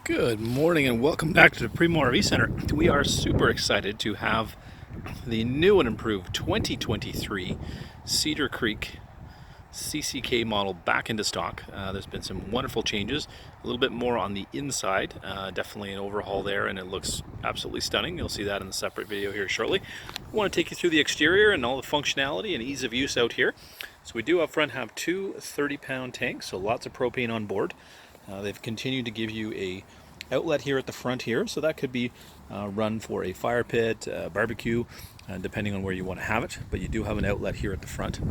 Good morning and welcome back to the Primo RV Center. We are super excited to have the new and improved 2023 Cedar Creek CCK model back into stock. There's been some wonderful changes, a little bit more on the inside, definitely an overhaul there, and it looks absolutely stunning. You'll see that in a separate video here shortly. I want to take you through the exterior and all the functionality and ease of use out here. So we do up front have two 30-pound tanks, so lots of propane on board. They've continued to give you a outlet here at the front here, so that could be run for a fire pit, barbecue, depending on where you want to have it, but you do have an outlet here at the front.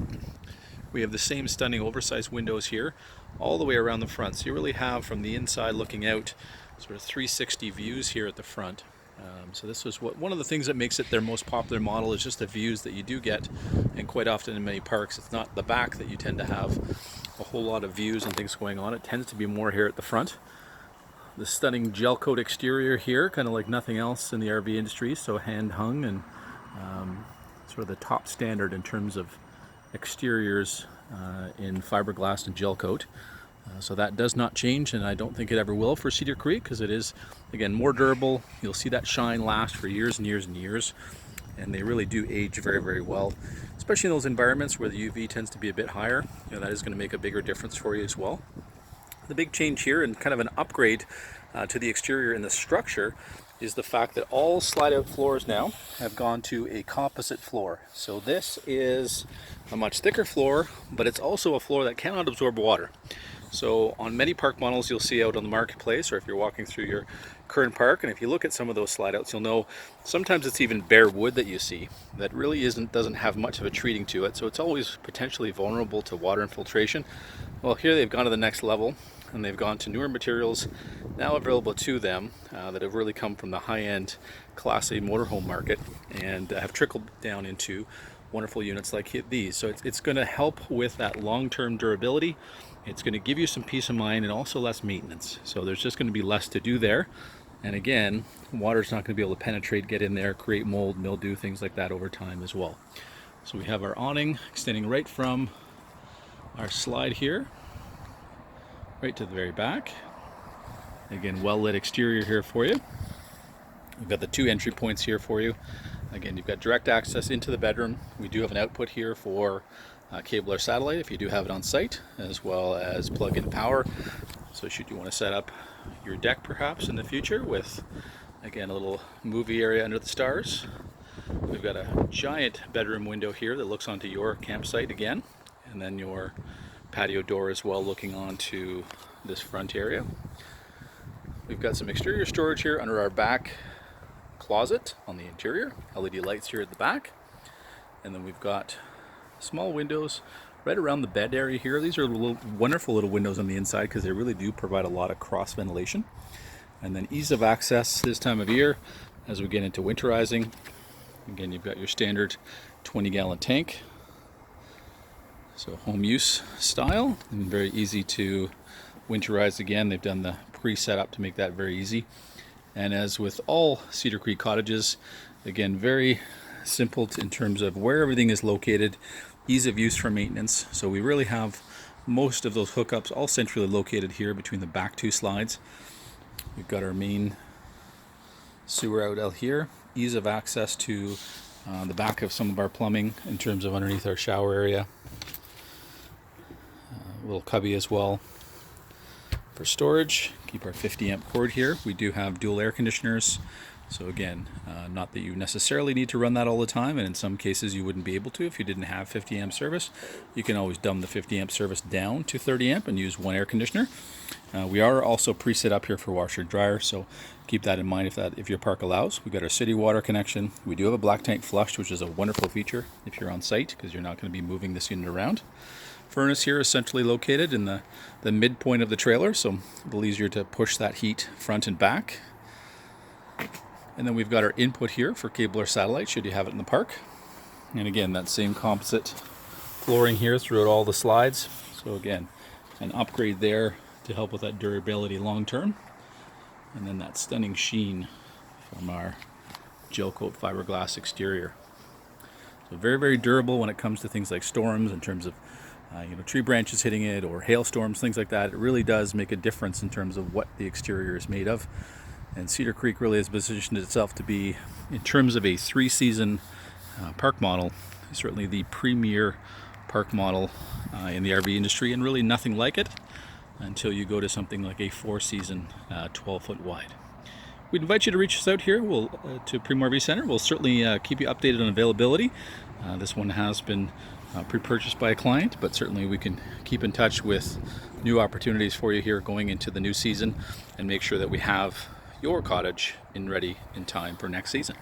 We have the same stunning oversized windows here all the way around the front, so you really have from the inside looking out sort of 360 views here at the front. So this was one of the things that makes it their most popular model, is just the views that you do get, and quite often in many parks it's not the back that you tend to have a whole lot of views and things going on. It tends to be more here at the front. The stunning gel coat exterior here, kind of like nothing else in the RV industry, so hand hung and sort of the top standard in terms of exteriors in fiberglass and gel coat. So that does not change, and I don't think it ever will for Cedar Creek, because it is, again, more durable. You'll see that shine last for years and years and years, and they really do age very, very well, especially in those environments where the UV tends to be a bit higher. That is going to make a bigger difference for you as well. The big change here, and kind of an upgrade to the exterior and the structure, is the fact that all slide-out floors now have gone to a composite floor. So this is a much thicker floor, but it's also a floor that cannot absorb water. So on many park models you'll see out on the marketplace, or if you're walking through your current park, and if you look at some of those slide-outs, you'll know sometimes it's even bare wood that you see that really doesn't have much of a treating to it, so it's always potentially vulnerable to water infiltration. Well, here they've gone to the next level, and they've gone to newer materials now available to them that have really come from the high-end Class A motorhome market, and have trickled down into wonderful units like these. So it's going to help with that long-term durability. It's going to give you some peace of mind and also less maintenance. So there's just going to be less to do there. And again, water's not going to be able to penetrate, get in there, create mold, mildew, things like that over time as well. So we have our awning extending right from our slide here right to the very back. Again, well lit exterior here for you. We've got the two entry points here for you. Again, you've got direct access into the bedroom. We do have an output here for cable or satellite if you do have it on site, as well as plug-in power. So should you want to set up your deck perhaps in the future with, again, a little movie area under the stars. We've got a giant bedroom window here that looks onto your campsite again, and then your patio door as well looking onto this front area. We've got some exterior storage here under our back closet on the interior, LED lights here at the back, and then we've got small windows right around the bed area here. These are wonderful little windows on the inside because they really do provide a lot of cross ventilation. And then ease of access this time of year as we get into winterizing. Again, you've got your standard 20-gallon tank, so home use style, and very easy to winterize. Again, they've done the pre-setup to make that very easy. And as with all Cedar Creek cottages, again, very simple in terms of where everything is located, ease of use for maintenance. So we really have most of those hookups all centrally located here between the back two slides. We've got our main sewer out here, ease of access to the back of some of our plumbing in terms of underneath our shower area. A little cubby as well for storage. Keep our 50 amp cord here. We do have dual air conditioners. So again, not that you necessarily need to run that all the time, and in some cases you wouldn't be able to if you didn't have 50 amp service. You can always dumb the 50 amp service down to 30 amp and use one air conditioner. We are also pre-set up here for washer and dryer, so keep that in mind if your park allows. We've got our city water connection. We do have a black tank flush, which is a wonderful feature if you're on site, because you're not going to be moving this unit around. Furnace here is centrally located in the midpoint of the trailer, so a little easier to push that heat front and back. And then we've got our input here for cable or satellite, should you have it in the park. And again, that same composite flooring here throughout all the slides. So again, an upgrade there to help with that durability long term. And then that stunning sheen from our gel coat fiberglass exterior. So very, very durable when it comes to things like storms, in terms of tree branches hitting it or hailstorms, things like that. It really does make a difference in terms of what the exterior is made of. And Cedar Creek really has positioned itself to be, in terms of a 3-season park model, certainly the premier park model in the RV industry, and really nothing like it until you go to something like a 4-season 12-foot wide. We'd invite you to reach us out here to Primo RV Center. We'll certainly keep you updated on availability. This one has been pre-purchased by a client, but certainly we can keep in touch with new opportunities for you here going into the new season and make sure that we have your cottage ready in time for next season.